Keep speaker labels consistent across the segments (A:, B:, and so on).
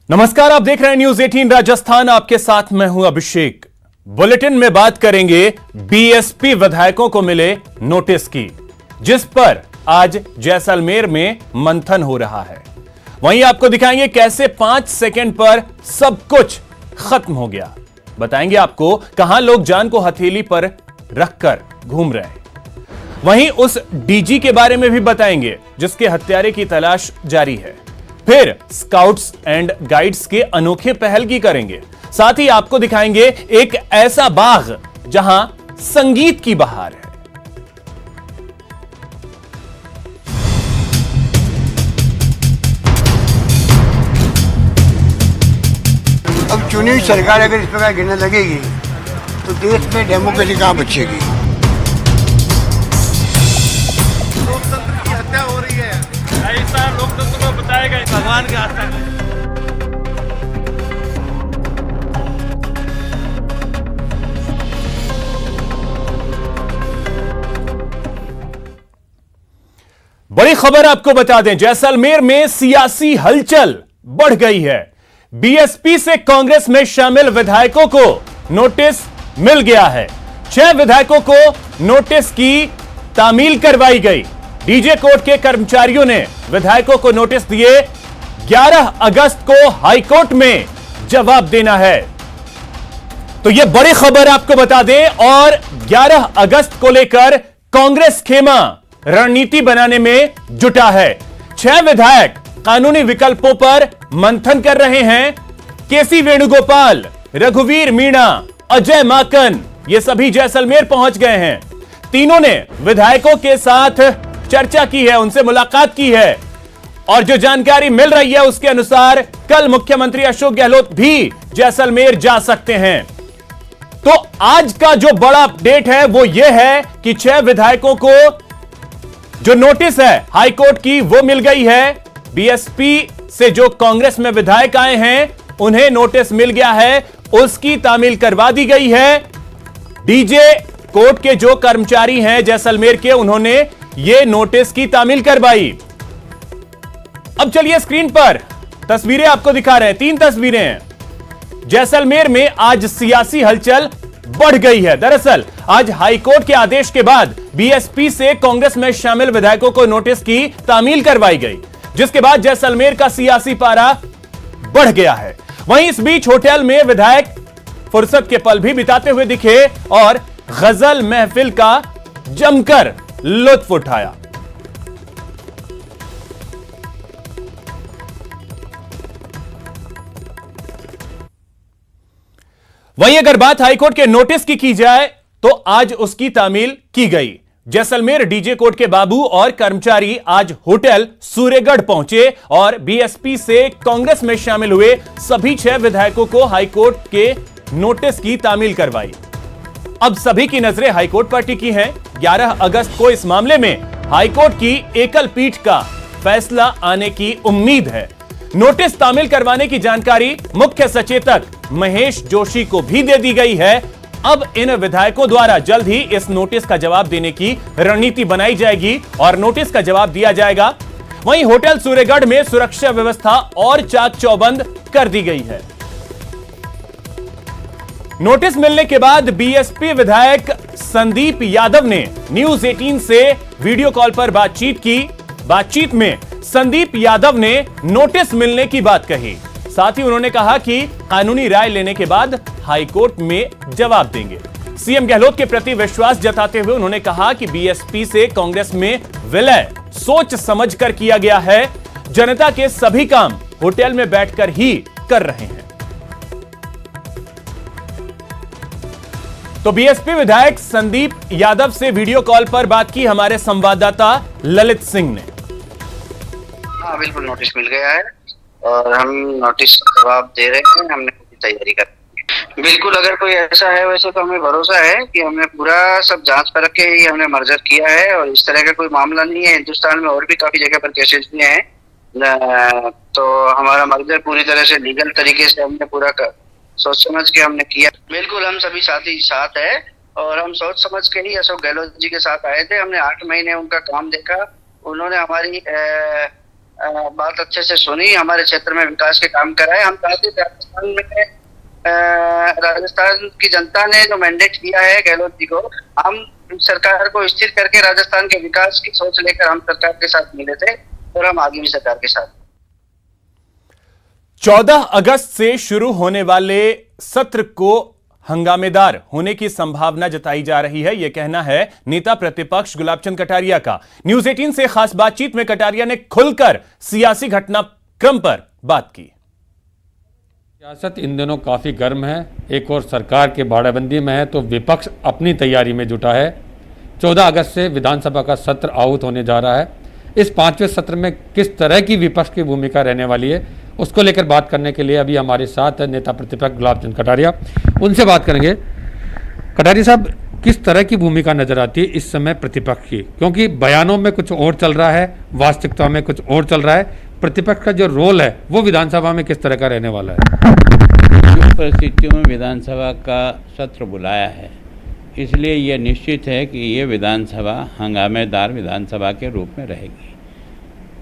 A: नमस्कार, आप देख रहे हैं न्यूज 18 राजस्थान। आपके साथ मैं हूं अभिषेक। बुलेटिन में बात करेंगे बीएसपी विधायकों को मिले नोटिस की, जिस पर आज जैसलमेर में मंथन हो रहा है। वहीं आपको दिखाएंगे कैसे 5 सेकंड पर सब कुछ खत्म हो गया। बताएंगे आपको कहां लोग जान को हथेली पर रखकर घूम रहे हैं। वहीं उस डीजी के बारे में भी बताएंगे जिसके हत्यारे की तलाश जारी है। फिर स्काउट्स एंड गाइड्स के अनोखे पहल की करेंगे। साथ ही आपको दिखाएंगे एक ऐसा बाग जहां संगीत की बहार है।
B: अब चुनी हुई सरकार अगर इस प्रकार गिरने लगेगी तो देश में डेमोक्रेसी कहां बचेगी।
C: लोकतंत्र की हत्या हो रही है। ऐसा लोकतंत्र को बताएगा भगवान के हाथ में।
A: बड़ी खबर आपको बता दें, जैसलमेर में सियासी हलचल बढ़ गई है। बीएसपी से कांग्रेस में शामिल विधायकों को नोटिस मिल गया है। 6 विधायकों को नोटिस की तामील करवाई गई। डीजे कोर्ट के कर्मचारियों ने विधायकों को नोटिस दिए। 11 अगस्त को हाईकोर्ट में जवाब देना है। तो यह बड़ी खबर आपको बता दें, और 11 अगस्त को लेकर कांग्रेस खेमा रणनीति बनाने में जुटा है। 6 विधायक कानूनी विकल्पों पर मंथन कर रहे हैं। केसी वेणुगोपाल, रघुवीर मीणा, अजय माकन, ये सभी जैसलमेर पहुंच गए हैं। तीनों ने विधायकों के साथ चर्चा की है, उनसे मुलाकात की है, और जो जानकारी मिल रही है उसके अनुसार कल मुख्यमंत्री अशोक गहलोत भी जैसलमेर जा सकते हैं। तो आज का जो बड़ा अपडेट है वो यह है कि 6 विधायकों को जो नोटिस है हाईकोर्ट की वो मिल गई है। बीएसपी से जो कांग्रेस में विधायक आए हैं उन्हें नोटिस मिल गया है, उसकी तामील करवा दी गई है। डीजे कोर्ट के जो कर्मचारी हैं जैसलमेर के, उन्होंने ये नोटिस की तामील करवाई। अब चलिए स्क्रीन पर तस्वीरें आपको दिखा रहे हैं। 3 तस्वीरें हैं। जैसलमेर में आज सियासी हलचल बढ़ गई है। दरअसल आज हाईकोर्ट के आदेश के बाद बीएसपी से कांग्रेस में शामिल विधायकों को नोटिस की तामील करवाई गई, जिसके बाद जैसलमेर का सियासी पारा बढ़ गया है। वहीं इस बीच होटल में विधायक फुर्सत के पल भी बिताते हुए दिखे और गजल महफिल का जमकर लुत्फ उठाया। वहीं अगर बात हाईकोर्ट के नोटिस की जाए तो आज उसकी तामील की गई। जैसलमेर डीजे कोर्ट के बाबू और कर्मचारी आज होटल सूर्यगढ़ पहुंचे और बीएसपी से कांग्रेस में शामिल हुए सभी 6 विधायकों को हाईकोर्ट के नोटिस की तामील करवाई। अब सभी की नजरें हाईकोर्ट पर टिकी हैं। 11 अगस्त को इस मामले में हाईकोर्ट की एकल पीठ का फैसला आने की उम्मीद है। नोटिस तामील करवाने की जानकारी मुख्य सचेतक महेश जोशी को भी दे दी गई है। अब इन विधायकों द्वारा जल्द ही इस नोटिस का जवाब देने की रणनीति बनाई जाएगी और नोटिस का जवाब दिया जाएगा। वहीं होटल सूर्यगढ़ में सुरक्षा व्यवस्था और चाक चौबंद कर दी गई है। नोटिस मिलने के बाद बीएसपी विधायक संदीप यादव ने न्यूज 18 से वीडियो कॉल पर बातचीत की। बातचीत में संदीप यादव ने नोटिस मिलने की बात कही। साथ ही उन्होंने कहा कि कानूनी राय लेने के बाद हाईकोर्ट में जवाब देंगे। सीएम गहलोत के प्रति विश्वास जताते हुए उन्होंने कहा कि बीएसपी से कांग्रेस में विलय सोच समझकर किया गया है। जनता के सभी काम होटल में बैठकर ही कर रहे हैं। तो बीएसपी विधायक संदीप यादव से वीडियो कॉल पर बात की हमारे संवाददाता ललित सिंह ने।
D: हाँ, बिल्कुल नोटिस मिल गया है और हम नोटिस का जवाब दे रहे हैं। हमने पूरी तैयारी कर ली। बिल्कुल, अगर कोई ऐसा है वैसे तो हमें भरोसा है कि हमने पूरा सब जांच परख के ही हमने मर्जर किया है और इस तरह का कोई मामला नहीं है। हिंदुस्तान में और भी काफी जगह पर केसेस हुए हैं, तो हमारा मर्जर पूरी तरह से लीगल तरीके से हमने पूरा सोच समझ के हमने किया। बिल्कुल, हम सभी साथी साथ है और हम सोच समझ के ही अशोक गहलोत जी के साथ आए थे। हमने 8 महीने उनका काम देखा। उन्होंने हमारी बात अच्छे से सुनी, हमारे क्षेत्र में विकास के काम कराए। हम चाहते थे राजस्थान की जनता ने जो मैंडेट दिया है गहलोत जी को, हम सरकार को स्थिर करके राजस्थान के विकास की सोच लेकर हम सरकार के साथ मिले थे और हम आगे भी सरकार के साथ।
A: 14 अगस्त से शुरू होने वाले सत्र को हंगामेदार होने की संभावना जताई जा रही है, यह कहना है नेता प्रतिपक्ष गुलाब चंद कटारिया का। न्यूज 18 से खास बातचीत में कटारिया ने खुलकर सियासी घटनाक्रम पर बात की।
E: सियासत इन दिनों काफ़ी गर्म है। एक और सरकार के बाड़ाबंदी में है तो विपक्ष अपनी तैयारी में जुटा है। 14 अगस्त से विधानसभा का सत्र आहूत होने जा रहा है। इस 5वें सत्र में किस तरह की विपक्ष की भूमिका रहने वाली है, उसको लेकर बात करने के लिए अभी हमारे साथ नेता प्रतिपक्ष गुलाब चंद कटारिया, उनसे बात करेंगे। कटारिया साहब, किस तरह की भूमिका नजर आती है इस समय प्रतिपक्ष की? क्योंकि बयानों में कुछ और चल रहा है, वास्तविकता में कुछ और चल रहा है। प्रतिपक्ष का जो रोल है वो विधानसभा में किस तरह का रहने वाला है?
F: जिन परिस्थितियों में विधानसभा का सत्र बुलाया है, इसलिए यह निश्चित है कि ये विधानसभा हंगामेदार विधानसभा के रूप में रहेगी।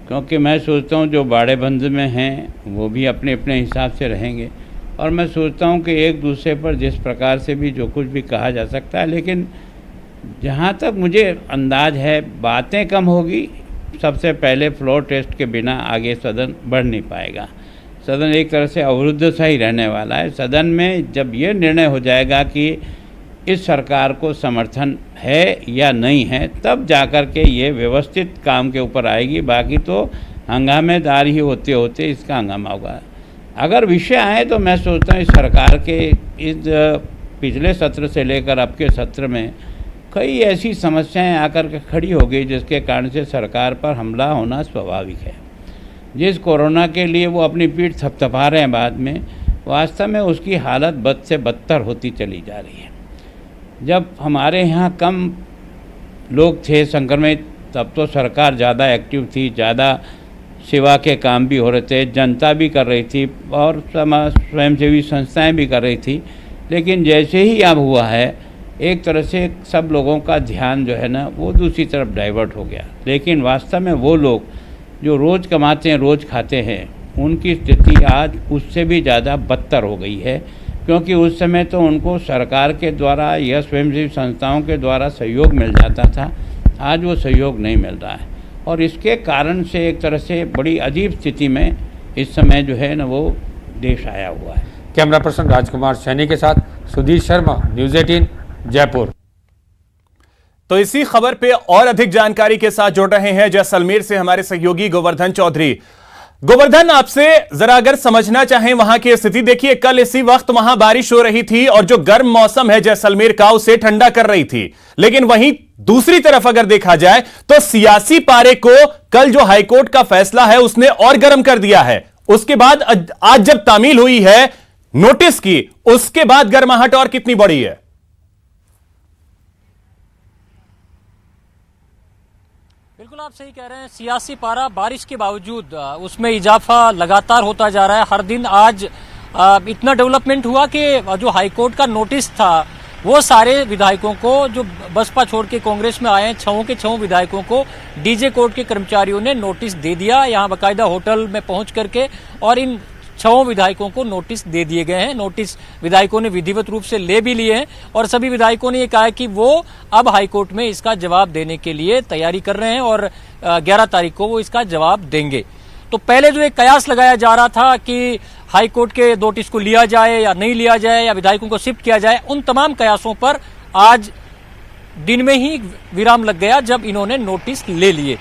F: क्योंकि मैं सोचता हूँ जो बाड़ेबंद में हैं वो भी अपने अपने हिसाब से रहेंगे, और मैं सोचता हूँ कि एक दूसरे पर जिस प्रकार से भी जो कुछ भी कहा जा सकता है, लेकिन जहाँ तक मुझे अंदाज है बातें कम होगी। सबसे पहले फ्लोर टेस्ट के बिना आगे सदन बढ़ नहीं पाएगा। सदन एक तरह से अवरुद्ध सा ही रहने वाला है। सदन में जब ये निर्णय हो जाएगा कि इस सरकार को समर्थन है या नहीं है, तब जाकर के ये व्यवस्थित काम के ऊपर आएगी। बाकी तो हंगामेदार ही होते होते इसका हंगामा होगा। अगर विषय आए तो मैं सोचता हूँ इस सरकार के इस पिछले सत्र से लेकर अब के सत्र में कई ऐसी समस्याएं आकर के खड़ी हो गई जिसके कारण से सरकार पर हमला होना स्वाभाविक है। जिस कोरोना के लिए वो अपनी पीठ थपथपा रहे हैं बाद में, वास्तव में उसकी हालत बद से बदतर होती चली जा रही है। जब हमारे यहाँ कम लोग थे संक्रमित, तब तो सरकार ज़्यादा एक्टिव थी, ज़्यादा सेवा के काम भी हो रहे थे, जनता भी कर रही थी और स्वयंसेवी संस्थाएं भी कर रही थी। लेकिन जैसे ही अब हुआ है, एक तरह से सब लोगों का ध्यान जो है ना वो दूसरी तरफ डाइवर्ट हो गया। लेकिन वास्तव में वो लोग जो रोज़ कमाते हैं, रोज़ खाते हैं, उनकी स्थिति आज उससे भी ज़्यादा बदतर हो गई है। क्योंकि उस समय तो उनको सरकार के द्वारा या स्वयंसेवी संस्थाओं के द्वारा सहयोग मिल जाता था, आज वो सहयोग नहीं मिल रहा है। और इसके कारण से एक तरह से बड़ी अजीब स्थिति में इस समय जो है ना वो देश आया हुआ है।
E: कैमरा पर्सन राजकुमार सैनी के साथ सुधीर शर्मा, न्यूज 18 जयपुर।
A: तो इसी खबर पे और अधिक जानकारी के साथ जुड़ रहे हैं जैसलमेर से हमारे सहयोगी गोवर्धन चौधरी। गोवर्धन, आपसे जरा अगर समझना चाहें वहां की स्थिति, देखिए कल इसी वक्त वहां बारिश हो रही थी और जो गर्म मौसम है जैसलमेर का उसे ठंडा कर रही थी, लेकिन वहीं दूसरी तरफ अगर देखा जाए तो सियासी पारे को कल जो हाईकोर्ट का फैसला है उसने और गर्म कर दिया है। उसके बाद आज जब तामील हुई है नोटिस की, उसके बाद गर्माहट और कितनी बढ़ी है?
G: बिल्कुल आप सही कह रहे हैं। सियासी पारा बारिश के बावजूद उसमें इजाफा लगातार होता जा रहा है। हर दिन आज इतना डेवलपमेंट हुआ कि जो हाईकोर्ट का नोटिस था वो सारे विधायकों को, जो बसपा छोड़ के कांग्रेस में आए हैं, 6 के 6 विधायकों को डीजे कोर्ट के कर्मचारियों ने नोटिस दे दिया। यहां बाकायदा होटल में पहुंच करके और इन 6 विधायकों को नोटिस दे दिए गए हैं। नोटिस विधायकों ने विधिवत रूप से ले भी लिए हैं और सभी विधायकों ने ये कहा है कि वो अब हाईकोर्ट में इसका जवाब देने के लिए तैयारी कर रहे हैं और 11 तारीख को वो इसका जवाब देंगे। तो पहले जो एक कयास लगाया जा रहा था कि हाईकोर्ट के नोटिस को लिया जाए या नहीं लिया जाए या विधायकों को शिफ्ट किया जाए, उन तमाम कयासों पर आज दिन में ही विराम लग गया जब इन्होंने नोटिस ले लिए।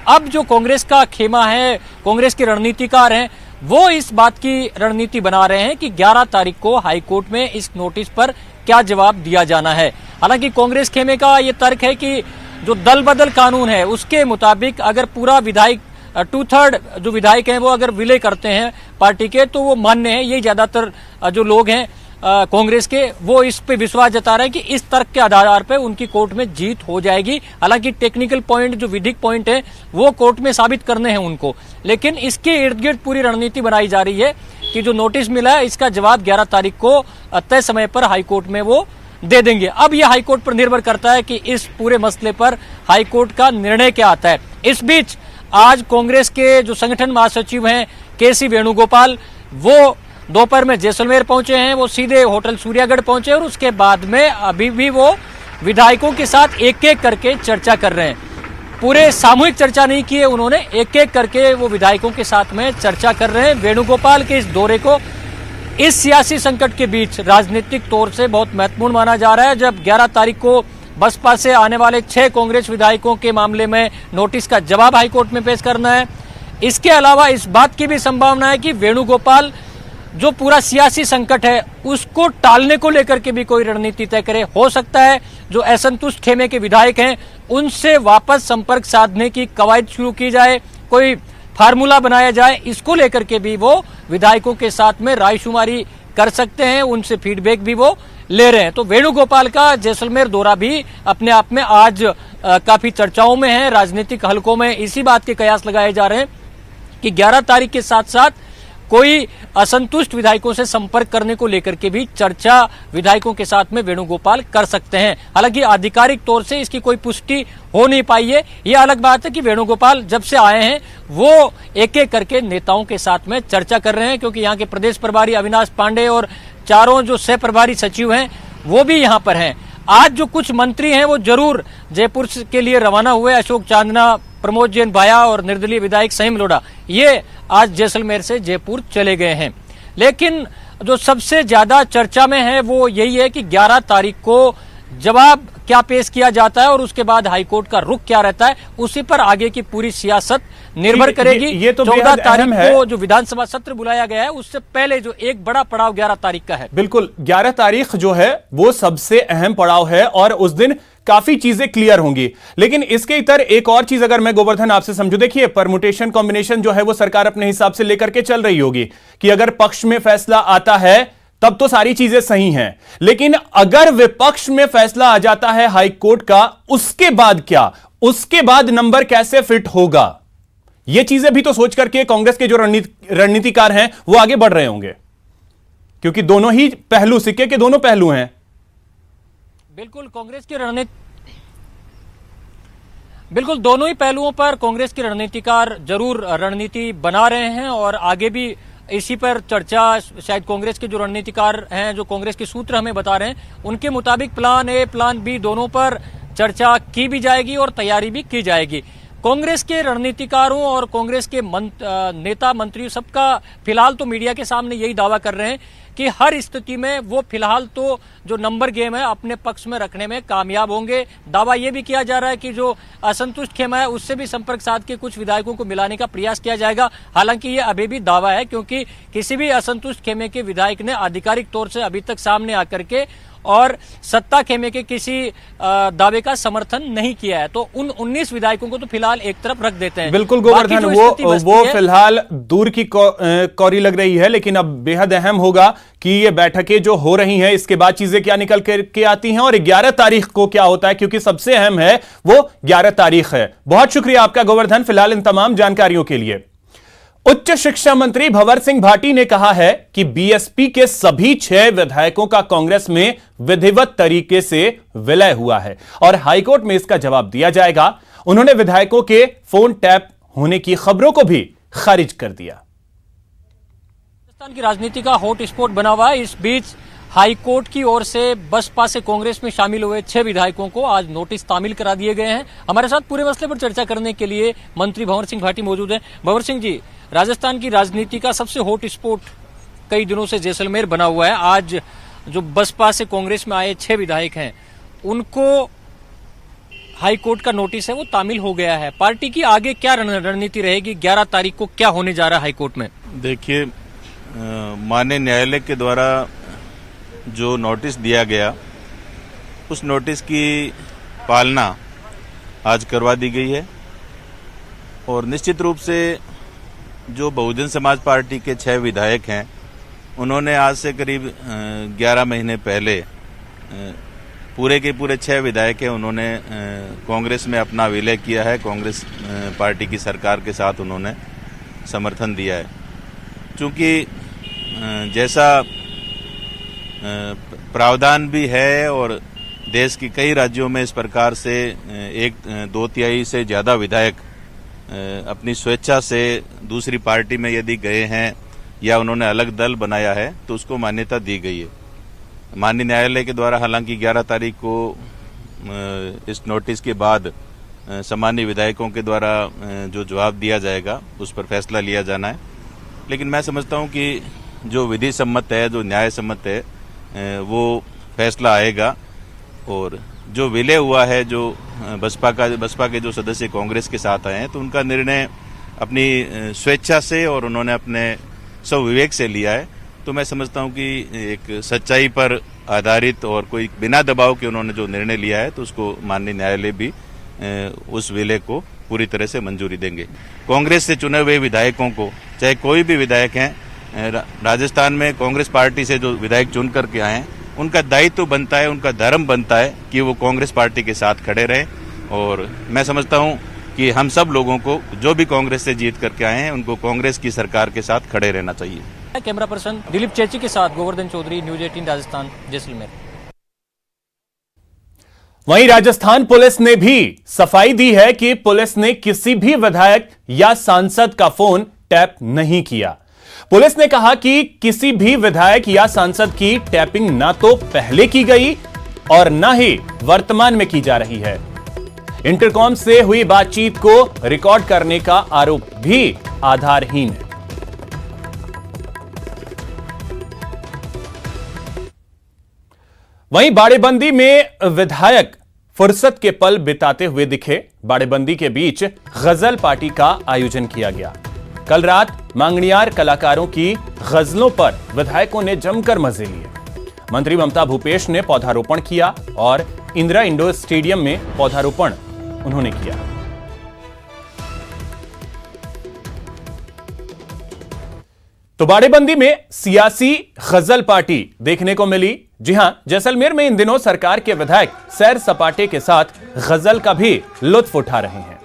G: अब जो कांग्रेस का खेमा है, कांग्रेस के रणनीतिकार हैं, वो इस बात की रणनीति बना रहे हैं कि 11 तारीख को हाईकोर्ट में इस नोटिस पर क्या जवाब दिया जाना है। हालांकि कांग्रेस खेमे का ये तर्क है कि जो दल बदल कानून है उसके मुताबिक अगर पूरा विधायक 2/3 जो विधायक हैं वो अगर विलय करते हैं पार्टी के, तो वो मान्य है। ये ज्यादातर जो लोग हैं कांग्रेस के, वो इस पे विश्वास जता रहे हैं कि इस तर्क के आधार पर उनकी कोर्ट में जीत हो जाएगी। हालांकि टेक्निकल पॉइंट, जो विधिक पॉइंट है, वो कोर्ट में साबित करने हैं उनको। लेकिन इसके इर्द गिर्द पूरी रणनीति बनाई जा रही है कि जो नोटिस मिला है इसका जवाब 11 तारीख को तय समय पर हाईकोर्ट में वो दे देंगे। अब यह हाईकोर्ट पर निर्भर करता है कि इस पूरे मसले पर हाईकोर्ट का निर्णय क्या आता है। इस बीच आज कांग्रेस के जो संगठन महासचिव हैं केसी वेणुगोपाल, वो दोपहर में जैसलमेर पहुंचे हैं, वो सीधे होटल सूर्यागढ़ पहुंचे और उसके बाद में अभी भी वो विधायकों के साथ एक एक करके चर्चा कर रहे हैं। पूरे सामूहिक चर्चा नहीं की है उन्होंने, एक एक करके वो विधायकों के साथ में चर्चा कर रहे हैं। वेणुगोपाल के इस दौरे को इस सियासी संकट के बीच राजनीतिक तौर से बहुत महत्वपूर्ण माना जा रहा है। जब 11 तारीख को बसपा से आने वाले 6 कांग्रेस विधायकों के मामले में नोटिस का जवाब हाईकोर्ट में पेश करना है। इसके अलावा इस बात की भी संभावना है कि वेणुगोपाल जो पूरा सियासी संकट है उसको टालने को लेकर के भी कोई रणनीति तय करे। हो सकता है जो असंतुष्ट खेमे के विधायक हैं उनसे वापस संपर्क साधने की कवायद शुरू की जाए, कोई फार्मूला बनाया जाए, इसको लेकर के भी वो विधायकों के साथ में रायशुमारी कर सकते हैं, उनसे फीडबैक भी वो ले रहे हैं। तो वेणुगोपाल का जैसलमेर दौरा भी अपने आप में आज काफी चर्चाओं में है। राजनीतिक हलकों में इसी बात के कयास लगाए जा रहे हैं कि 11 तारीख के साथ साथ कोई असंतुष्ट विधायकों से संपर्क करने को लेकर के भी चर्चा विधायकों के साथ में वेणुगोपाल कर सकते हैं। हालांकि आधिकारिक तौर से इसकी कोई पुष्टि हो नहीं पाई है। यह अलग बात है कि वेणुगोपाल जब से आए हैं वो एक एक करके नेताओं के साथ में चर्चा कर रहे हैं, क्योंकि यहाँ के प्रदेश प्रभारी अविनाश पांडे और चारों जो सह प्रभारी सचिव हैं वो भी यहाँ पर हैं। आज जो कुछ मंत्री हैं वो जरूर जयपुर के लिए रवाना हुए। अशोक चांदना, प्रमोद जैन भाया और निर्दलीय विधायक सहीम लोढ़ा, ये आज जैसलमेर से जयपुर चले गए हैं। लेकिन जो सबसे ज्यादा चर्चा में है वो यही है कि 11 तारीख को जवाब क्या पेश किया जाता है और उसके बाद हाईकोर्ट का रुख क्या रहता है, उसी पर आगे की पूरी सियासत निर्भर करेगी।
A: ये तो
G: 14 तारीख को जो विधानसभा सत्र बुलाया गया है उससे पहले जो एक बड़ा पड़ाव 11 तारीख का है।
A: बिल्कुल, 11 तारीख जो है वो सबसे अहम पड़ाव है और उस दिन काफी चीजें क्लियर होंगी। लेकिन इसके इतर एक और चीज अगर मैं गोवर्धन आपसे समझू, देखिए परमुटेशन कॉम्बिनेशन जो है वो सरकार अपने हिसाब से लेकर के चल रही होगी कि अगर पक्ष में फैसला आता है तब तो सारी चीजें सही हैं, लेकिन अगर विपक्ष में फैसला आ जाता है हाईकोर्ट का, उसके बाद क्या, उसके बाद नंबर कैसे फिट होगा, ये चीजें भी तो सोच करके कांग्रेस के जो रणनीतिकार हैं वो आगे बढ़ रहे होंगे, क्योंकि दोनों ही पहलू, सिक्के के दोनों पहलू हैं।
G: बिल्कुल, कांग्रेस की बिल्कुल दोनों ही पहलुओं पर कांग्रेस के रणनीतिकार जरूर रणनीति बना रहे हैं और आगे भी इसी पर चर्चा शायद कांग्रेस के जो रणनीतिकार हैं, जो कांग्रेस के सूत्र हमें बता रहे हैं, उनके मुताबिक प्लान ए प्लान बी दोनों पर चर्चा की भी जाएगी और तैयारी भी की जाएगी। कांग्रेस के रणनीतिकारों और कांग्रेस के नेता मंत्री सबका फिलहाल तो मीडिया के सामने यही दावा कर रहे हैं कि हर स्थिति में वो फिलहाल तो जो नंबर गेम है अपने पक्ष में रखने में कामयाब होंगे। दावा ये भी किया जा रहा है कि जो असंतुष्ट खेमा है उससे भी संपर्क साध के कुछ विधायकों को मिलाने का प्रयास किया जाएगा। हालांकि ये अभी भी दावा है, क्योंकि किसी भी असंतुष्ट खेमे के विधायक ने आधिकारिक तौर से अभी तक सामने आकर के और सत्ता खेमे के किसी दावे का समर्थन नहीं किया है। तो उन 19 विधायकों को तो फिलहाल एक तरफ रख देते हैं।
A: बिल्कुल गोवर्धन, वो फिलहाल दूर की कौरी लग रही है, लेकिन अब बेहद अहम होगा कि ये बैठकें जो हो रही हैं इसके बाद चीजें क्या निकल के आती हैं और 11 तारीख को क्या होता है, क्योंकि सबसे अहम है वो 11 तारीख है। बहुत शुक्रिया आपका गोवर्धन, फिलहाल इन तमाम जानकारियों के लिए। उच्च शिक्षा मंत्री भंवर सिंह भाटी ने कहा है कि बीएसपी के सभी 6 विधायकों का कांग्रेस में विधिवत तरीके से विलय हुआ है और हाईकोर्ट में इसका जवाब दिया जाएगा। उन्होंने विधायकों के फोन टैप होने की खबरों को भी खारिज कर दिया।
G: राजस्थान की राजनीति का हॉट स्पॉट बना हुआ है। इस बीच हाईकोर्ट की ओर से बसपा से कांग्रेस में शामिल हुए 6 विधायकों को आज नोटिस तामील करा दिए गए हैं। हमारे साथ पूरे मसले पर चर्चा करने के लिए मंत्री भंवर सिंह भाटी मौजूद हैं। भंवर सिंह जी, राजस्थान की राजनीति का सबसे हॉट स्पॉट कई दिनों से जैसलमेर बना हुआ है। आज जो बसपा से कांग्रेस में आए 6 विधायक हैं उनको हाईकोर्ट का नोटिस है वो तामील हो गया है। पार्टी की आगे क्या रणनीति रहेगी? 11 तारीख को क्या होने जा रहा है हाईकोर्ट में?
H: देखिए, माननीय न्यायालय के द्वारा जो नोटिस दिया गया उस नोटिस की पालना आज करवा दी गई है और निश्चित रूप से जो बहुजन समाज पार्टी के 6 विधायक हैं उन्होंने आज से करीब 11 महीने पहले पूरे के पूरे 6 विधायक हैं उन्होंने कांग्रेस में अपना विलय किया है। कांग्रेस पार्टी की सरकार के साथ उन्होंने समर्थन दिया है। चूंकि जैसा प्रावधान भी है और देश की कई राज्यों में इस प्रकार से 1/2 तिहाई से ज्यादा विधायक अपनी स्वेच्छा से दूसरी पार्टी में यदि गए हैं या उन्होंने अलग दल बनाया है तो उसको मान्यता दी गई है। माननीय न्यायालय के द्वारा हालांकि 11 तारीख को इस नोटिस के बाद सामान्य विधायकों के द्वारा जो जवाब दिया जाएगा उस पर फैसला लिया जाना है, लेकिन मैं समझता हूं कि जो विधि सम्मत है, जो न्याय सम्मत है, वो फैसला आएगा। और जो विलय हुआ है, जो बसपा के जो सदस्य कांग्रेस के साथ आए हैं, तो उनका निर्णय अपनी स्वेच्छा से और उन्होंने अपने स्वविवेक से लिया है। तो मैं समझता हूं कि एक सच्चाई पर आधारित और कोई बिना दबाव के उन्होंने जो निर्णय लिया है तो उसको माननीय न्यायालय भी उस विलय को पूरी तरह से मंजूरी देंगे। कांग्रेस से चुने हुए विधायकों को, चाहे कोई भी विधायक हैं, राजस्थान में कांग्रेस पार्टी से जो विधायक चुन करके आए हैं, उनका दायित्व बनता है, उनका धर्म बनता है कि वो कांग्रेस पार्टी के साथ खड़े रहें। और मैं समझता हूं कि हम सब लोगों को, जो भी कांग्रेस से जीत करके आए हैं, उनको कांग्रेस की सरकार के साथ खड़े रहना चाहिए।
G: कैमरा पर्सन दिलीप चेची के साथ गोवर्धन चौधरी, न्यूज 18 राजस्थान, जैसलमेर।
A: वहीं राजस्थान पुलिस ने भी सफाई दी है कि पुलिस ने किसी भी विधायक या सांसद का फोन टैप नहीं किया। पुलिस ने कहा कि किसी भी विधायक या सांसद की टैपिंग ना तो पहले की गई और ना ही वर्तमान में की जा रही है। इंटरकॉम से हुई बातचीत को रिकॉर्ड करने का आरोप भी आधारहीन है। वहीं बाड़ेबंदी में विधायक फुर्सत के पल बिताते हुए दिखे। बाड़ेबंदी के बीच गजल पार्टी का आयोजन किया गया। कल रात मांगणियार कलाकारों की गजलों पर विधायकों ने जमकर मजे लिए। मंत्री ममता भूपेश ने पौधारोपण किया और इंदिरा इंडोर स्टेडियम में पौधारोपण उन्होंने किया। तो बाड़ेबंदी में सियासी गजल पार्टी देखने को मिली। जी हां, जैसलमेर में इन दिनों सरकार के विधायक सैर सपाटे के साथ गजल का भी लुत्फ उठा रहे हैं।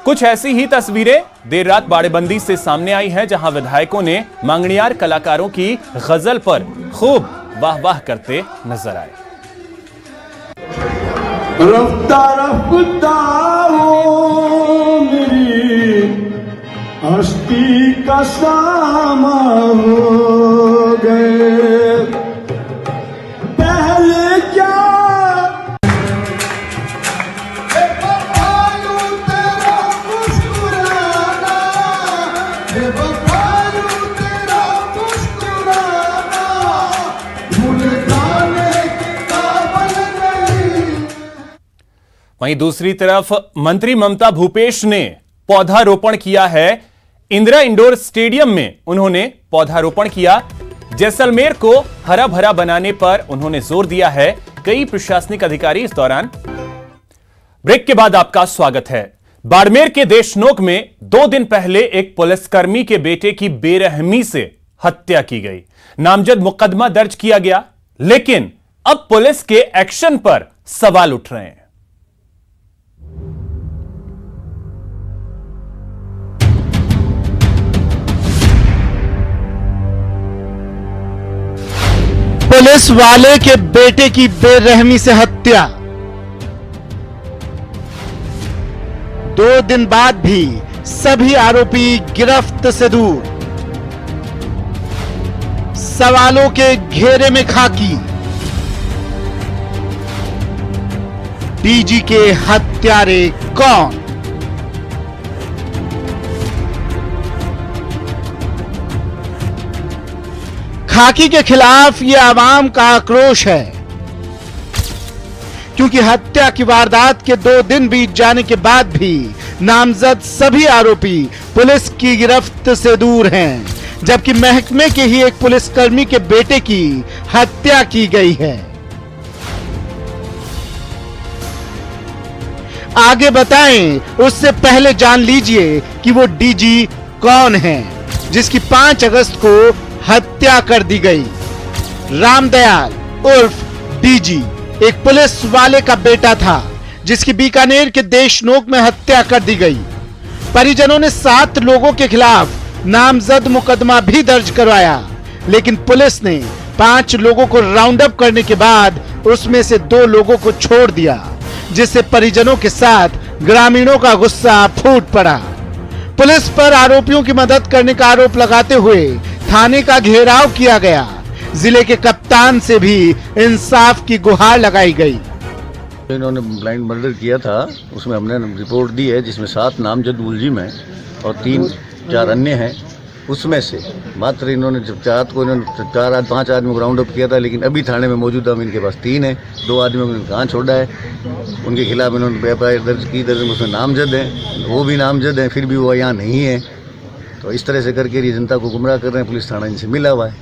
A: कुछ ऐसी ही तस्वीरें देर रात बाड़ेबंदी से सामने आई हैं, जहां विधायकों ने मांगणियार कलाकारों की गजल पर खूब वाह वाह करते नजर आए।
I: रफ्ता रफ्ता वो मेरी हस्ती का सामा हो गए, पहले क्या
A: वहीं दूसरी तरफ मंत्री ममता भूपेश ने पौधारोपण किया है। इंदिरा इंडोर स्टेडियम में उन्होंने पौधारोपण किया। जैसलमेर को हरा भरा बनाने पर उन्होंने जोर दिया है। कई प्रशासनिक अधिकारी इस दौरान। ब्रेक के बाद आपका स्वागत है। बाड़मेर के देशनोक में 2 दिन पहले एक पुलिसकर्मी के बेटे की बेरहमी से हत्या की गई। नामजद मुकदमा दर्ज किया गया, लेकिन अब पुलिस के एक्शन पर सवाल उठ रहे हैं।
J: पुलिस वाले के बेटे की बेरहमी से हत्या। 2 दिन बाद भी सभी आरोपी गिरफ्त से दूर। सवालों के घेरे में खाकी। डीजी के हत्यारे कौन? खाकी के खिलाफ यह आवाम का आक्रोश है, क्योंकि हत्या की वारदात के 2 दिन बीत जाने के बाद भी नामजद सभी आरोपी पुलिस की गिरफ्त से दूर हैं, जबकि महकमे के ही एक पुलिसकर्मी के बेटे की हत्या की गई है। आगे बताएं, उससे पहले जान लीजिए कि वो डीजी कौन है जिसकी 5 अगस्त को हत्या कर दी गई। रामदयाल उर्फ डीजी एक पुलिस वाले का बेटा था, जिसकी बीकानेर के देशनोक में हत्या कर दी गई। परिजनों ने 7 लोगों के खिलाफ नामजद मुकदमा भी दर्ज करवाया, लेकिन पुलिस ने 5 लोगों को राउंड अप करने के बाद उसमें से 2 लोगों को छोड़ दिया, जिससे परिजनों के साथ ग्रामीणों का गुस्सा फूट पड़ा। पुलिस पर आरोपियों की मदद करने का आरोप लगाते हुए थाने का घेराव किया गया। जिले के कप्तान से भी इंसाफ की गुहार लगाई गई।
K: इन्होंने ब्लाइंड मर्डर किया था, उसमें हमने रिपोर्ट दी है, जिसमें 7 नामजद मुलजिम हैं और 3-4 अन्य हैं। उसमें से मात्र इन्होंने जब 4-5 आदमियों को राउंड अप किया था, लेकिन अभी थाने में मौजूदा इनके पास 3 है। 2 आदमियों को कहाँ छोड़ा है, उनके खिलाफ इन्होंने एफआईआर दर्ज की, उसमें नामजद हैं, वो भी नामजद हैं, फिर भी वो यहाँ नहीं है। तो इस तरह से करके ये जनता को गुमराह कर रहे हैं। पुलिस थाना इनसे मिला हुआ है।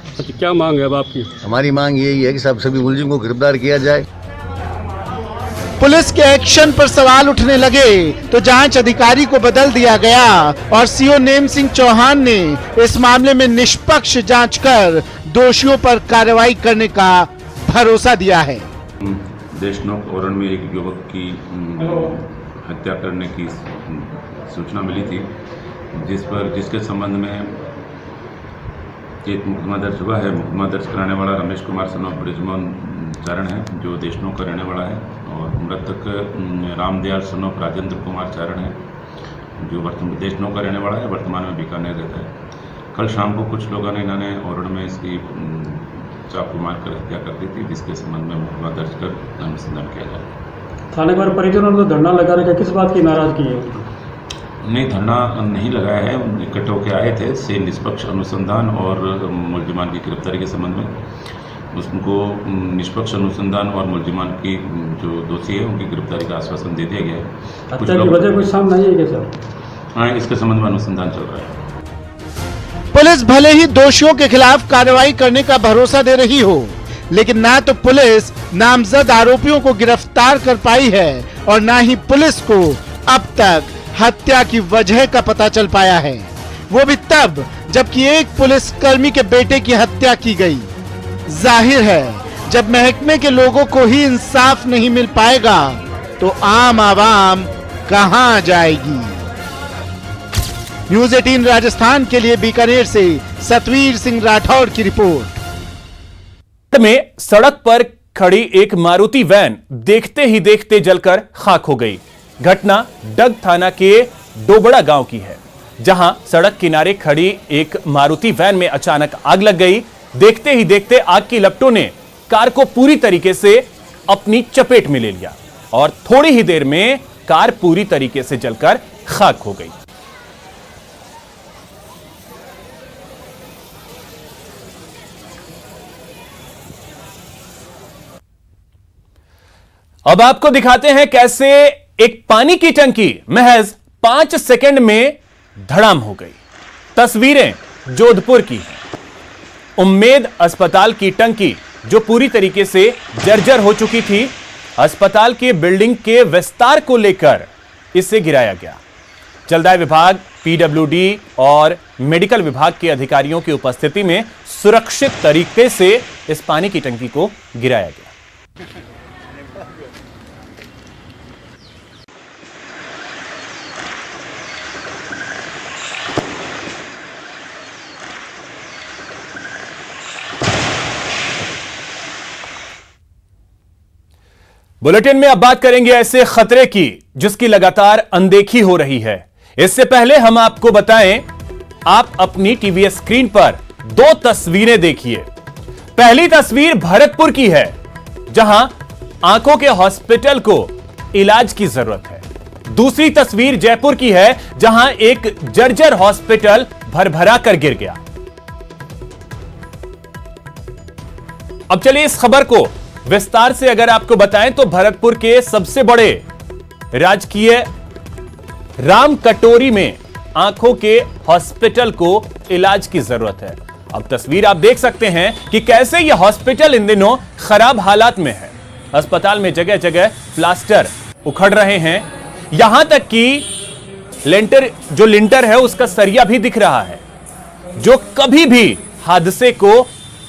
L: अच्छा, क्या मांग है अब आपकी?
K: हमारी मांग यही है कि साहब सभी मुलजिम को गिरफ्तार किया जाए।
J: पुलिस के एक्शन पर सवाल उठने लगे तो जांच अधिकारी को बदल दिया गया और सीओ नेम सिंह चौहान ने इस मामले में निष्पक्ष जांच कर दोषियों पर कार्रवाई करने का भरोसा दिया है।
M: देशनोक ओरण में एक युवक की हत्या करने की सूचना मिली थी, जिसके संबंध में एक मुकदमा दर्ज हुआ है। मुकदमा दर्ज कराने वाला रमेश कुमार सन ऑफ ब्रिजमोहन चारण है, जो देशनोक का रहने वाला है, और मृतक रामदयाल सन ऑफ राजेंद्र कुमार चारण है, जो वर्तमान देशनोक का रहने वाला है, वर्तमान में बीकानेर रहता है। कल शाम को कुछ लोगों ने इन्होंने ओरण में इसकी चाकू मारकर हत्या कर दी थी, जिसके संबंध में मुकदमा दर्ज कर अनुसंधान किया जाए।
L: थाने पर परिजनों ने धरना लगाने का किस बात की नाराजगी है?
M: नहीं, धरना नहीं लगाया है, इकट्ठे होकर आए थे से निष्पक्ष अनुसंधान और मुलजिमान की गिरफ्तारी के संबंध में। उसको निष्पक्ष अनुसंधान और मुलजिमान की जो दोषी है उनकी गिरफ्तारी का आश्वासन दे दिया गया है।
L: हत्या की वजह कोई सामने आई है क्या सर?
M: हाँ, इसके संबंध में अनुसंधान चल रहा है।
J: पुलिस भले ही दोषियों के खिलाफ कार्रवाई करने का भरोसा दे रही हो, लेकिन ना तो पुलिस नामजद आरोपियों को गिरफ्तार कर पाई है और ना ही पुलिस को अब तक हत्या की वजह का पता चल पाया है। वो भी तब जबकि एक पुलिसकर्मी के बेटे की हत्या की गई। जाहिर है जब महकमे के लोगों को ही इंसाफ नहीं मिल पाएगा तो आम आवाम कहां जाएगी। न्यूज़ 18 राजस्थान के लिए बीकानेर से सतवीर सिंह राठौर की रिपोर्ट।
A: में सड़क पर खड़ी एक मारुति वैन देखते ही देखते जलकर खाक हो गई। घटना डग थाना के डोबड़ा गांव की है, जहां सड़क किनारे खड़ी एक मारुति वैन में अचानक आग लग गई। देखते ही देखते आग की लपटों ने कार को पूरी तरीके से अपनी चपेट में ले लिया और थोड़ी ही देर में कार पूरी तरीके से जलकर खाक हो गई। अब आपको दिखाते हैं कैसे एक पानी की टंकी महज 5 सेकंड में धड़ाम हो गई। तस्वीरें जोधपुर की हैं। उम्मेद अस्पताल की टंकी जो पूरी तरीके से जर्जर हो चुकी थी, अस्पताल के बिल्डिंग के विस्तार को लेकर इसे गिराया गया। जलदाय विभाग, पीडब्ल्यूडी और मेडिकल विभाग के अधिकारियों की उपस्थिति में सुरक्षित तरीके से इस पानी की टंकी को गिराया गया। बुलेटिन में अब बात करेंगे ऐसे खतरे की जिसकी लगातार अनदेखी हो रही है। इससे पहले हम आपको बताएं, आप अपनी टीवी स्क्रीन पर 2 तस्वीरें देखिए। पहली तस्वीर भरतपुर की है, जहां आंखों के हॉस्पिटल को इलाज की जरूरत है। दूसरी तस्वीर जयपुर की है, जहां एक जर्जर हॉस्पिटल भरभरा कर गिर गया। अब चलिए इस खबर को विस्तार से अगर आपको बताएं तो भरतपुर के सबसे बड़े राजकीय राम कटोरी में आंखों के हॉस्पिटल को इलाज की जरूरत है। अब तस्वीर आप देख सकते हैं कि कैसे यह हॉस्पिटल इन दिनों खराब हालात में है। अस्पताल में जगह जगह प्लास्टर उखड़ रहे हैं, यहां तक कि लिंटर है उसका सरिया भी दिख रहा है, जो कभी भी हादसे को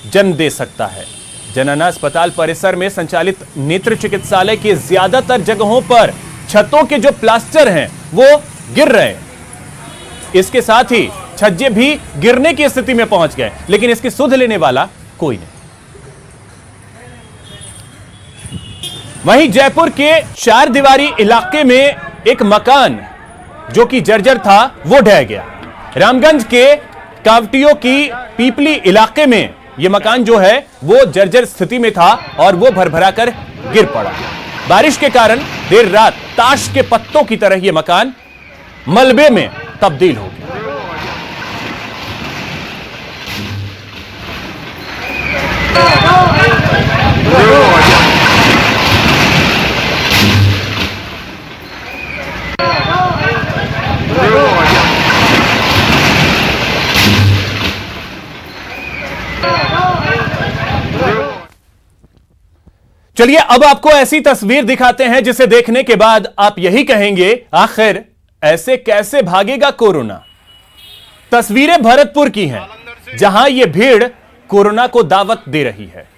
A: जन्म दे सकता है। जनना अस्पताल परिसर में संचालित नेत्र चिकित्सालय के ज्यादातर जगहों पर छतों के जो प्लास्टर हैं वो गिर रहे हैं। इसके साथ ही छज्जे भी गिरने की स्थिति में पहुंच गए, लेकिन इसकी सुध लेने वाला कोई नहीं। वहीं जयपुर के 4 दीवारी इलाके में एक मकान जो कि जर्जर था वो ढह गया। रामगंज के कावटियों की पीपली इलाके में यह मकान जो है वो जर्जर स्थिति में था और वो भरभरा कर गिर पड़ा। बारिश के कारण देर रात ताश के पत्तों की तरह यह मकान मलबे में तब्दील हो गया। चलिए अब आपको ऐसी तस्वीर दिखाते हैं जिसे देखने के बाद आप यही कहेंगे, आखिर ऐसे कैसे भागेगा कोरोना। तस्वीरें भरतपुर की हैं, जहां यह भीड़ कोरोना को दावत दे रही है।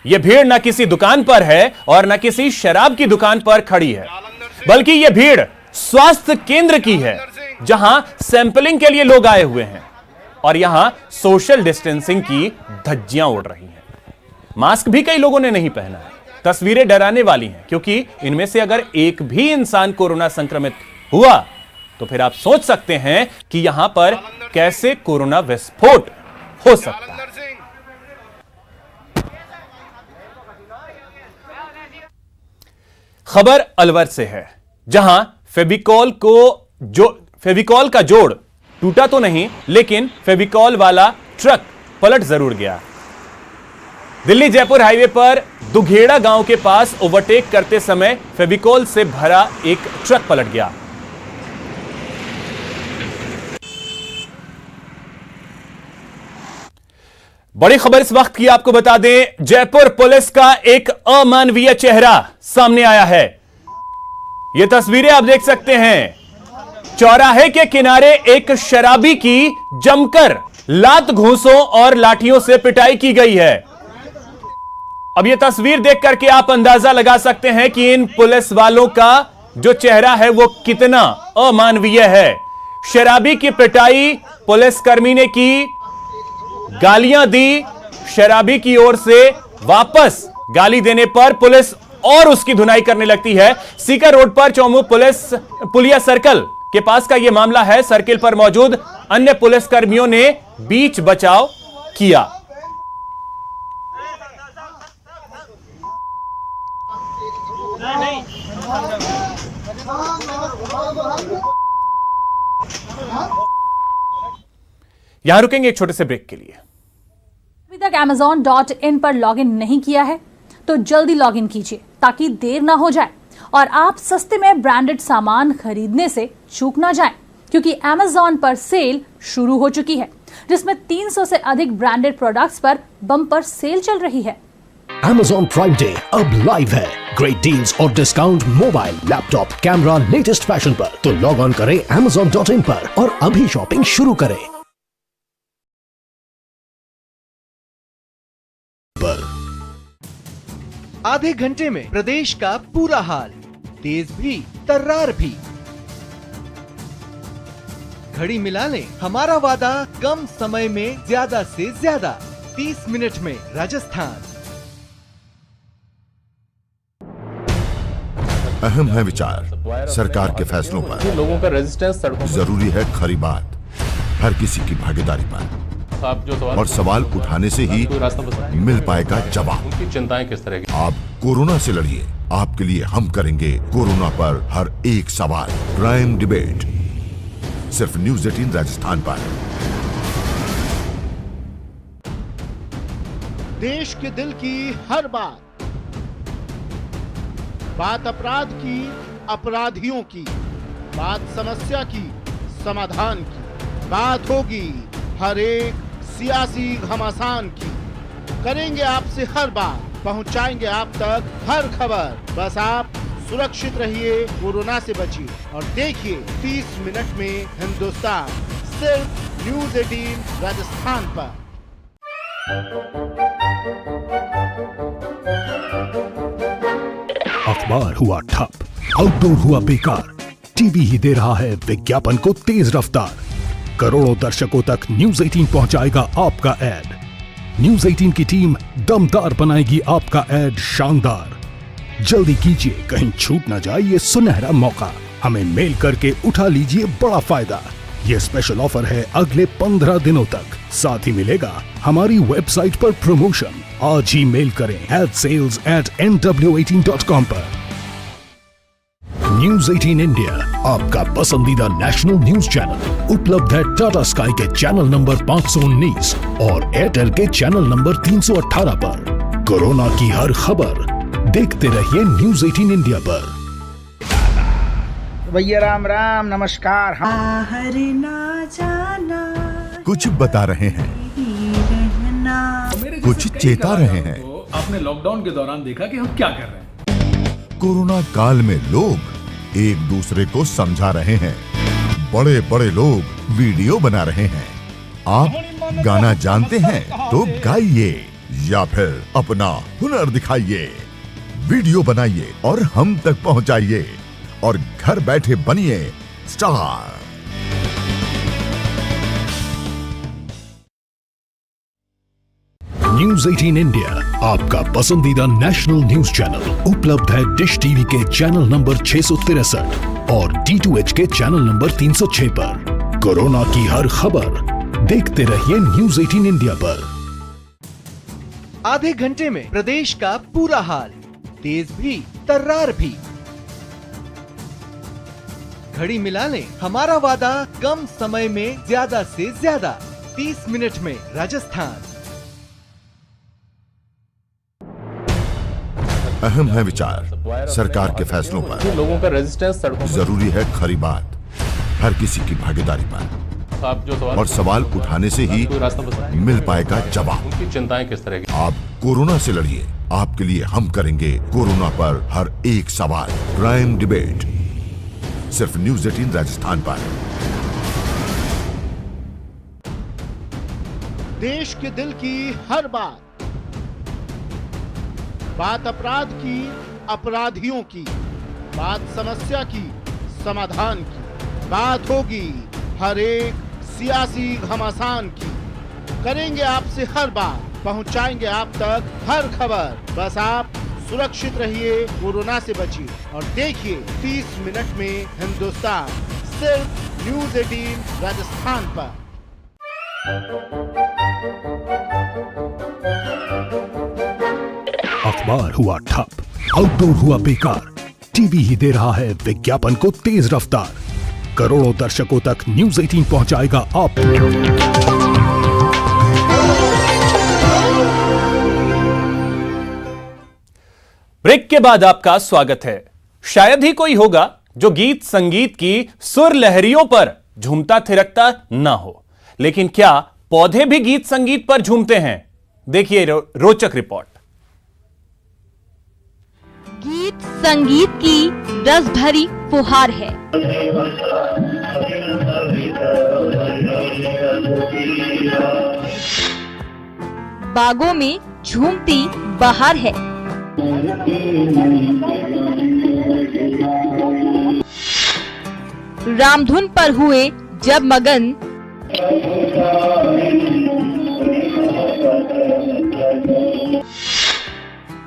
A: यह भीड़ न किसी दुकान पर है और न किसी शराब की दुकान पर खड़ी है, बल्कि यह भीड़ स्वास्थ्य केंद्र की है, जहां सैंपलिंग के लिए लोग आए हुए हैं और यहां सोशल डिस्टेंसिंग की धज्जियां उड़ रही हैं। मास्क भी कई लोगों ने नहीं पहना है। तस्वीरें डराने वाली हैं, क्योंकि इनमें से अगर एक भी इंसान कोरोना संक्रमित हुआ तो फिर आप सोच सकते हैं कि यहां पर कैसे कोरोना विस्फोट हो सकता है। खबर अलवर से है, जहां फेविकॉल का जोड़ टूटा तो नहीं, लेकिन फेविकॉल वाला ट्रक पलट जरूर गया। दिल्ली जयपुर हाईवे पर दुघेड़ा गांव के पास ओवरटेक करते समय फेविकॉल से भरा एक ट्रक पलट गया। बड़ी खबर इस वक्त की आपको बता दें, जयपुर पुलिस का एक अमानवीय चेहरा सामने आया है। यह तस्वीरें आप देख सकते हैं, चौराहे के किनारे एक शराबी की जमकर लात घूंसों और लाठियों से पिटाई की गई है। अब यह तस्वीर देख करके आप अंदाजा लगा सकते हैं कि इन पुलिस वालों का जो चेहरा है वो कितना अमानवीय है। शराबी की पिटाई पुलिसकर्मी ने की, गालियां दी, शराबी की ओर से वापस गाली देने पर पुलिस और उसकी धुनाई करने लगती है। सीकर रोड पर चौमू पुलिया सर्कल के पास का यह मामला है। सर्किल पर मौजूद अन्य पुलिसकर्मियों ने बीच बचाव किया। यहां रुकेंगे एक छोटे से ब्रेक के लिए।
N: अभी तक Amazon.in पर लॉगिन नहीं किया है तो जल्दी लॉगिन कीजिए ताकि देर ना हो जाए और आप सस्ते में ब्रांडेड सामान खरीदने से चूक ना जाएं, क्योंकि Amazon पर सेल शुरू हो चुकी है, जिसमें 300 से अधिक ब्रांडेड प्रोडक्ट्स पर बम्पर सेल चल रही है।
O: Amazon Prime Day अब लाइव है। ग्रेट डील्स और discount mobile, laptop, camera, latest fashion पर। तो लॉग ऑन करें Amazon.in पर और अभी शॉपिंग शुरू करें।
J: आधे घंटे में प्रदेश का पूरा हाल, तेज भी तर्रार भी। घड़ी मिला लें हमारा वादा, कम समय में ज्यादा से ज्यादा, 30 मिनट में राजस्थान।
P: अहम है विचार सरकार के फैसलों पर,
Q: लोगों का रेजिस्टेंस सड़कों पर।
P: जरूरी है खरी बात हर किसी की भागीदारी पर, और सवाल उठाने से ही मिल पाएगा जवाब।
Q: उनकी चिंताएं किस तरह की?
P: आप कोरोना से लड़िए, आपके लिए हम करेंगे कोरोना पर हर एक सवाल। प्राइम डिबेट सिर्फ न्यूज़ 18 राजस्थान पर।
J: देश के दिल की हर बात अपराध की, अपराधियों की, बात समस्या की, समाधान की, बात होगी हर एक सियासी घमासान की। करेंगे आपसे हर बात, पहुंचाएंगे आप तक हर खबर। बस आप सुरक्षित रहिए, कोरोना से बचिए और देखिए 30 मिनट में हिंदुस्तान, सिर्फ न्यूज़ 18 राजस्थान पर।
O: अखबार हुआ ठप, आउटडोर हुआ बेकार, टीवी ही दे रहा है विज्ञापन को तेज रफ्तार। करोड़ों दर्शकों तक न्यूज़ 18 पहुंचाएगा आपका ऐड। न्यूज़ 18 की टीम दमदार बनाएगी आपका ऐड शानदार। जल्दी कीजिए, कहीं छूट ना जाए ये सुनहरा मौका। हमें मेल करके उठा लीजिए बड़ा फायदा। ये स्पेशल ऑफर है अगले 15 दिनों तक। साथ ही मिलेगा हमारी वेबसाइट पर प्रमोशन। आज ही मेल करें sales@nw18.com पर। न्यूज 18 इंडिया आपका पसंदीदा नेशनल न्यूज चैनल उपलब्ध है टाटा स्काई के चैनल नंबर 519 और एयरटेल के चैनल नंबर 318 पर। कोरोना की हर खबर देखते रहिए न्यूज 18 इंडिया पर।
J: भैया राम राम नमस्कार।
R: बाहर ना जाना,
P: कुछ बता रहे हैं, कुछ चेता रहे हैं।
Q: आपने लॉकडाउन के दौरान देखा कि हम क्या कर रहे हैं।
P: कोरोना काल में लोग एक दूसरे को समझा रहे हैं। बड़े बड़े लोग वीडियो बना रहे हैं। आप गाना जानते हैं तो गाइए या फिर अपना हुनर दिखाइए। वीडियो बनाइए और हम तक पहुंचाइए और घर बैठे बनिए स्टार।
O: न्यूज 18 इंडिया आपका पसंदीदा नेशनल न्यूज चैनल उपलब्ध है डिश टीवी के चैनल नंबर 663 और D2H के चैनल नंबर 306 पर। कोरोना की हर खबर देखते रहिए न्यूज 18 इंडिया पर।
J: आधे घंटे में प्रदेश का पूरा हाल, तेज भी तर्रार भी। घड़ी मिला लें हमारा वादा, कम समय में ज्यादा से ज्यादा। 30 मिनट में राजस्थान।
P: अहम है विचार सरकार के फैसलों पर।
Q: लोगों का रेजिस्टेंस सड़कों पर।
P: जरूरी है खरी बात हर किसी की भागीदारी पर।
Q: आप जो
P: और सवाल उठाने से ही मिल पाएगा जवाब।
Q: उनकी चिंताएं किस तरह की।
P: आप कोरोना से लड़िए, आपके लिए हम करेंगे कोरोना पर हर एक सवाल। क्राइम डिबेट सिर्फ न्यूज 18 राजस्थान पर।
J: देश के दिल की हर बात अपराध की, अपराधियों की, बात समस्या की, समाधान की। बात होगी हर एक सियासी घमासान की। करेंगे आपसे हर बात, पहुंचाएंगे आप तक हर खबर। बस आप सुरक्षित रहिए, कोरोना से बचिए और देखिए 30 मिनट में हिंदुस्तान, सिर्फ न्यूज 18 राजस्थान पर।
O: अखबार हुआ ठप, आउटडोर हुआ बेकार, टीवी ही दे रहा है विज्ञापन को तेज रफ्तार। करोड़ों दर्शकों तक न्यूज 18 पहुंचाएगा आप।
A: ब्रेक के बाद आपका स्वागत है। शायद ही कोई होगा जो गीत संगीत की सुर लहरियों पर झूमता थिरकता ना हो, लेकिन क्या पौधे भी गीत संगीत पर झूमते हैं? देखिए रोचक रिपोर्ट।
S: गीत संगीत की रस भरी फुहार है। बागों में झूमती बहार है। रामधुन पर हुए जब मगन,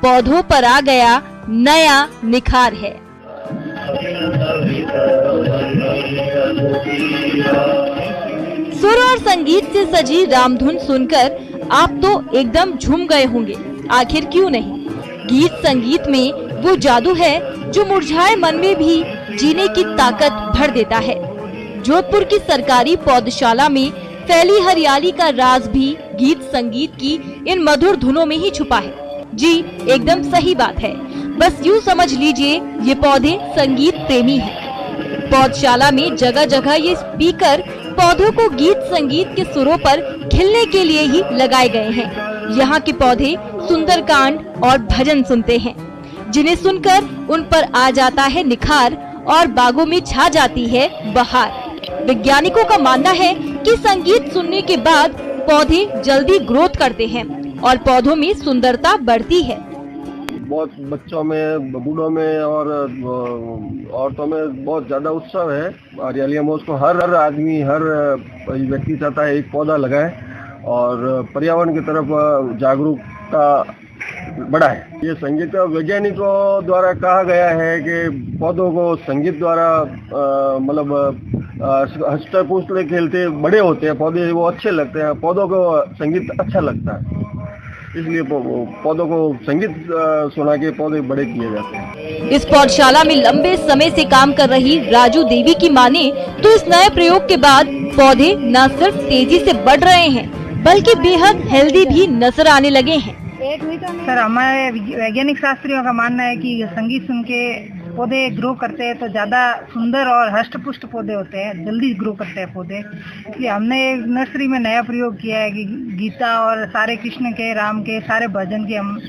S: पौधों पर आ गया नया निखार है। सुर और संगीत से सजी रामधुन सुनकर आप तो एकदम झूम गए होंगे। आखिर क्यों नहीं? गीत संगीत में वो जादू है जो मुरझाए मन में भी जीने की ताकत भर देता है। जोधपुर की सरकारी पौधशाला में फैली हरियाली का राज भी गीत संगीत की इन मधुर धुनों में ही छुपा है। जी एकदम सही बात है। बस यूँ समझ लीजिए ये पौधे संगीत प्रेमी हैं। पौधशाला में जगह जगह ये स्पीकर पौधों को गीत संगीत के सुरों पर खिलने के लिए ही लगाए गए हैं। यहाँ के पौधे सुंदरकांड और भजन सुनते हैं, जिन्हें सुनकर उन पर आ जाता है निखार और बागों में छा जाती है बहार। वैज्ञानिकों का मानना है कि संगीत सुनने के बाद पौधे जल्दी ग्रोथ करते हैं और पौधों में सुंदरता बढ़ती है।
T: बहुत बच्चों में, बूढ़ों में और औरतों में बहुत ज्यादा उत्सव है हरियाली में। उसको हर आदमी, हर व्यक्ति चाहता है एक पौधा लगाए और पर्यावरण की तरफ जागरूकता बढ़ा है। ये संगीत वैज्ञानिकों द्वारा कहा गया है कि पौधों को संगीत द्वारा मतलब हंसते पूछते खेलते बड़े होते हैं पौधे, वो अच्छे लगते हैं, पौधों को संगीत अच्छा लगता है, इसलिए पौधों को संगीत सुना के पौधे बड़े किए जाते हैं।
S: इस पौधशाला में लंबे समय से काम कर रही राजू देवी की माने तो इस नए प्रयोग के बाद पौधे न सिर्फ तेजी से बढ़ रहे हैं बल्कि बेहद हेल्दी भी नजर आने लगे हैं।
U: सर, हमारे वैज्ञानिक शास्त्रियों का मानना है कि संगीत सुन के पौधे ग्रो करते हैं तो ज्यादा सुंदर और हष्ट पुष्ट पौधे होते हैं, जल्दी ग्रो करते हैं पौधे। इसलिए हमने एक नर्सरी में नया प्रयोग किया है कि गीता और सारे कृष्ण के, राम के सारे भजन के हम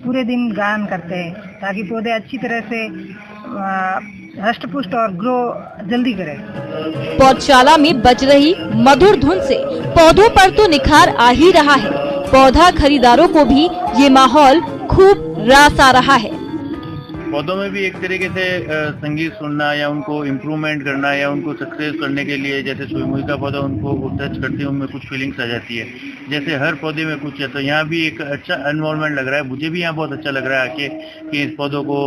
U: पूरे दिन गायन करते हैं ताकि पौधे अच्छी तरह से हष्ट पुष्ट और ग्रो जल्दी करें।
S: पौधशाला में बज रही मधुर धुन से पौधों पर तो निखार आ ही रहा है, पौधा खरीदारों को भी ये माहौल खूब रास आ रहा है।
V: पौधों में भी एक तरीके से संगीत सुनना या उनको इम्प्रूवमेंट करना या उनको सक्सेस करने के लिए, जैसे सूरजमुखी का पौधा उनको टच करते हैं उनमें कुछ फीलिंग्स आ जाती है, जैसे हर पौधे में कुछ है। तो यहाँ भी एक अच्छा एनवायरनमेंट लग रहा है, मुझे भी यहाँ बहुत अच्छा लग रहा है आके कि इस पौधों को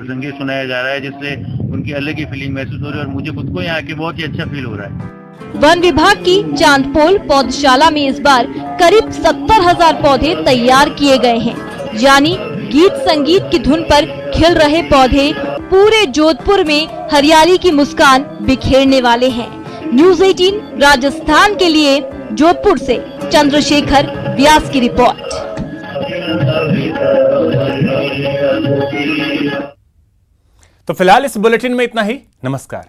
V: संगीत सुनाया जा रहा है जिससे उनकी अलग ही फीलिंग महसूस हो रही है और मुझे खुद को यहाँ आके बहुत ही अच्छा फील हो रहा है।
S: वन विभाग की चांदपोल पौधशाला में इस बार करीब 70,000 पौधे तैयार किए गए हैं, यानी गीत संगीत की धुन पर खिल रहे पौधे पूरे जोधपुर में हरियाली की मुस्कान बिखेरने वाले हैं। न्यूज़ 18 राजस्थान के लिए जोधपुर से चंद्रशेखर व्यास की रिपोर्ट।
A: तो फिलहाल इस बुलेटिन में इतना ही। नमस्कार।